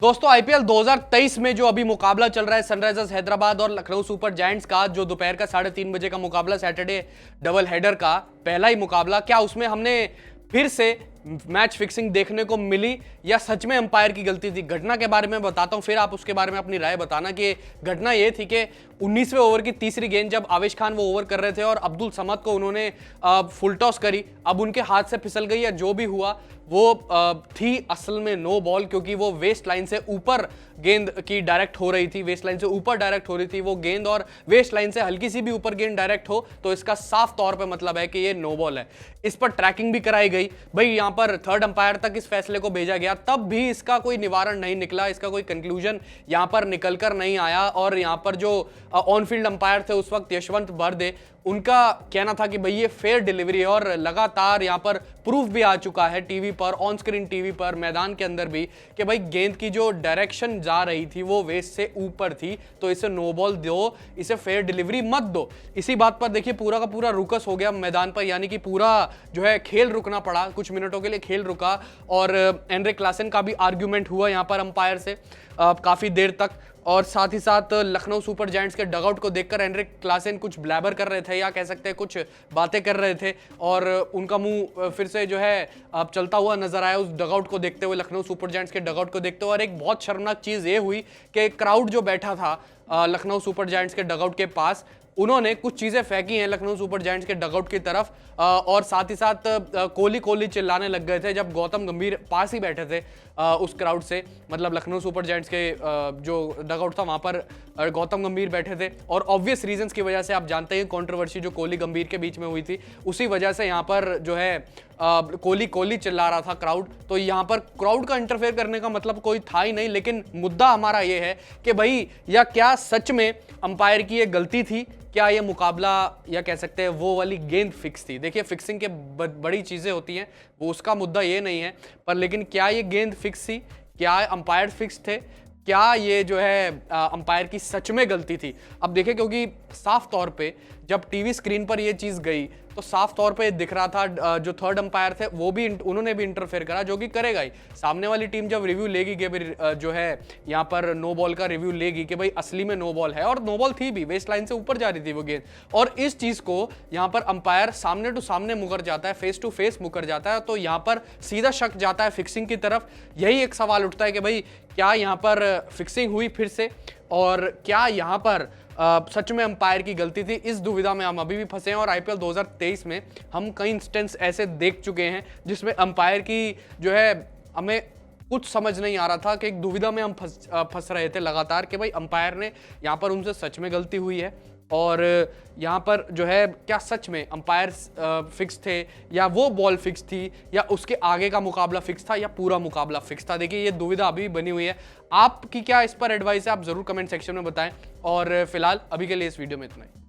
दोस्तों आईपीएल 2023 में जो अभी मुकाबला चल रहा है सनराइजर्स हैदराबाद और लखनऊ सुपर जायंट्स का, जो दोपहर का 3:30 बजे का मुकाबला, सैटरडे डबल हेडर का पहला ही मुकाबला, क्या उसमें हमने फिर से मैच फिक्सिंग देखने को मिली या सच में अंपायर की गलती थी? घटना के बारे में बताता हूं, फिर आप उसके बारे में अपनी राय बताना। कि घटना यह थी कि 19वें ओवर की तीसरी गेंद जब आवेश खान वो ओवर कर रहे थे और अब्दुल समद को उन्होंने फुल टॉस करी, अब उनके हाथ से फिसल गई या जो भी हुआ वो थी असल में नो बॉल, क्योंकि वो वेस्ट लाइन से ऊपर गेंद की डायरेक्ट हो रही थी, वेस्ट लाइन से ऊपर डायरेक्ट हो रही थी वो गेंद, और वेस्ट लाइन से हल्की सी भी ऊपर गेंद डायरेक्ट हो तो इसका साफ तौर पे मतलब है कि ये नो बॉल है। इस पर ट्रैकिंग भी कराई गई भाई, यहां पर थर्ड अंपायर तक इस फैसले को भेजा गया, तब भी इसका कोई निवारण नहीं निकला, इसका कोई कंक्लूजन यहां पर निकल कर नहीं आया। और यहां पर जो ऑन फील्ड अंपायर थे उस वक्त यशवंत बर्दे, उनका कहना था कि भाई ये फेयर डिलीवरी है, और लगातार यहां पर प्रूफ भी आ चुका है टीवी पर, ऑन स्क्रीन टीवी पर, मैदान के अंदर भी, कि भाई गेंद की जो डायरेक्शन जा रही थी वो वेस्ट से ऊपर थी, तो इसे नो बॉल दो, इसे फेयर डिलीवरी मत दो। इसी बात पर देखिए पूरा का पूरा रुकस हो गया मैदान पर, यानी कि पूरा जो है खेल रुकना पड़ा, कुछ मिनटों के लिए खेल रुका, और एनरिक क्लासन का भी आर्ग्यूमेंट हुआ यहां पर अंपायर से काफी देर तक। और साथ ही साथ लखनऊ सुपर जायंट्स के डगआउट को देखकर एनरिक क्लासन कुछ ब्लैबर कर रहे थे, या कह सकते हैं कुछ बातें कर रहे थे, और उनका मुंह फिर से जो है चलता हुआ नजर आया उस डगआउट को देखते हुए, लखनऊ सुपर जायंट्स के डगआउट को देखते हुए। और एक बहुत शर्मनाक चीज ये हुई कि क्राउड जो बैठा था लखनऊ सुपर जायंट्स के डगआउट के पास, उन्होंने कुछ चीजें फेंकी हैं लखनऊ सुपर जायंट्स के डगआउट की तरफ, और साथ ही साथ कोहली कोहली चिल्लाने लग गए थे जब गौतम गंभीर पास ही बैठे थे उस क्राउड से, मतलब लखनऊ सुपर जायंट्स के जो डगआउट था वहां पर गौतम गंभीर बैठे थे, और ऑब्वियस रीजंस की वजह से आप जानते हैं कंट्रोवर्सी जो कोहली गंभीर के बीच में हुई थी, उसी वजह से यहाँ पर जो है कोहली कोहली चिल्ला रहा था क्राउड। तो यहाँ पर क्राउड का इंटरफेयर करने का मतलब कोई था ही नहीं, लेकिन मुद्दा हमारा ये है कि भाई या क्या सच में अंपायर की ये गलती थी, क्या ये मुकाबला या कह सकते हैं वो वाली गेंद फिक्स थी? देखिए फिक्सिंग के बड़ी चीजें होती हैं, वो उसका मुद्दा ये नहीं है, पर लेकिन क्या ये गेंद फिक्स थी, क्या अंपायर फिक्स थे, क्या ये जो है अंपायर की सच में गलती थी? अब देखिए क्योंकि साफ तौर पे जब टीवी स्क्रीन पर ये चीज गई तो साफ तौर पे दिख रहा था जो थर्ड अंपायर थे वो भी उन्होंने भी इंटरफेयर करा, जो कि करेगा ही। सामने वाली टीम जब रिव्यू लेगी कि जो है यहाँ पर नो बॉल का रिव्यू लेगी कि भाई असली में नो बॉल है, और नो बॉल थी भी, वेस्ट लाइन से ऊपर जा रही थी वो गेंद, और इस चीज को यहाँ पर अंपायर सामने टू सामने मुकर जाता है, फेस टू फेस मुकर जाता है, तो यहाँ पर सीधा शक जाता है फिक्सिंग की तरफ। यही एक सवाल उठता है कि भाई क्या यहाँ पर फिक्सिंग हुई फिर से, और क्या यहाँ पर सच में अंपायर की गलती थी? इस दुविधा में हम अभी भी फंसे हैं, और आईपीएल 2023 में हम कई इंस्टेंस ऐसे देख चुके हैं जिसमें अंपायर की जो है हमें कुछ समझ नहीं आ रहा था, कि एक दुविधा में हम फंस रहे थे लगातार कि भाई अंपायर ने यहाँ पर उनसे सच में गलती हुई है, और यहाँ पर जो है क्या सच में अंपायर फिक्स थे, या वो बॉल फिक्स थी, या उसके आगे का मुकाबला फिक्स था, या पूरा मुकाबला फिक्स था? देखिए ये दुविधा अभी भी बनी हुई है। आपकी क्या इस पर एडवाइस है, आप जरूर कमेंट सेक्शन में बताएं, और फिलहाल अभी के लिए इस वीडियो में इतना ही।